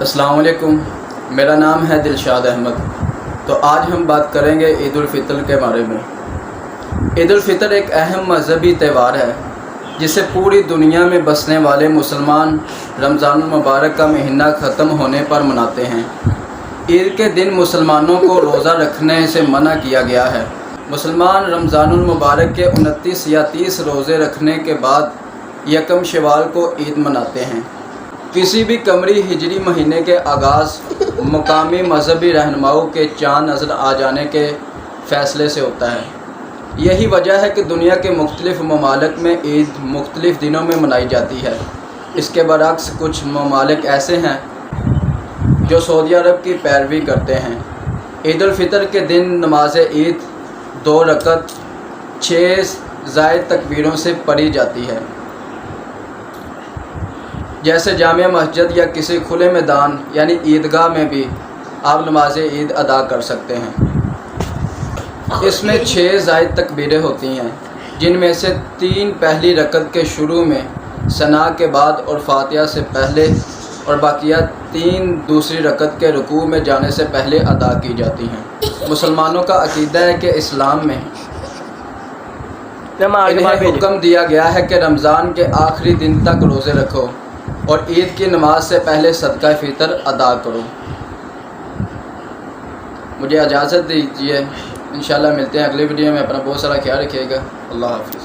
السلام علیکم، میرا نام ہے دلشاد احمد۔ تو آج ہم بات کریں گے عید الفطر کے بارے میں۔ عید الفطر ایک اہم مذہبی تہوار ہے جسے پوری دنیا میں بسنے والے مسلمان رمضان المبارک کا مہینہ ختم ہونے پر مناتے ہیں۔ عید کے دن مسلمانوں کو روزہ رکھنے سے منع کیا گیا ہے۔ مسلمان رمضان المبارک کے 29 یا 30 روزے رکھنے کے بعد یکم شوال کو عید مناتے ہیں۔ کسی بھی قمری ہجری مہینے کے آغاز مقامی مذہبی رہنماؤں کے چاند نظر آ جانے کے فیصلے سے ہوتا ہے۔ یہی وجہ ہے کہ دنیا کے مختلف ممالک میں عید مختلف دنوں میں منائی جاتی ہے۔ اس کے برعکس کچھ ممالک ایسے ہیں جو سعودی عرب کی پیروی کرتے ہیں۔ عید الفطر کے دن نماز عید 2 رکعت 6 زائد تکبیروں سے پڑھی جاتی ہے، جیسے جامع مسجد یا کسی کھلے میدان یعنی عیدگاہ میں بھی آپ نماز عید ادا کر سکتے ہیں۔ اس میں 6 زائد تکبیریں ہوتی ہیں، جن میں سے 3 پہلی رکعت کے شروع میں ثنا کے بعد اور فاتحہ سے پہلے، اور باقیہ 3 دوسری رکعت کے رکوع میں جانے سے پہلے ادا کی جاتی ہیں۔ مسلمانوں کا عقیدہ ہے کہ اسلام میں انہیں حکم دیا گیا ہے کہ رمضان کے آخری دن تک روزے رکھو اور عید کی نماز سے پہلے صدقہ فطر ادا کرو۔ مجھے اجازت دیجیے، انشاءاللہ ملتے ہیں اگلی ویڈیو میں۔ اپنا بہت سارا خیال رکھیے گا۔ اللہ حافظ۔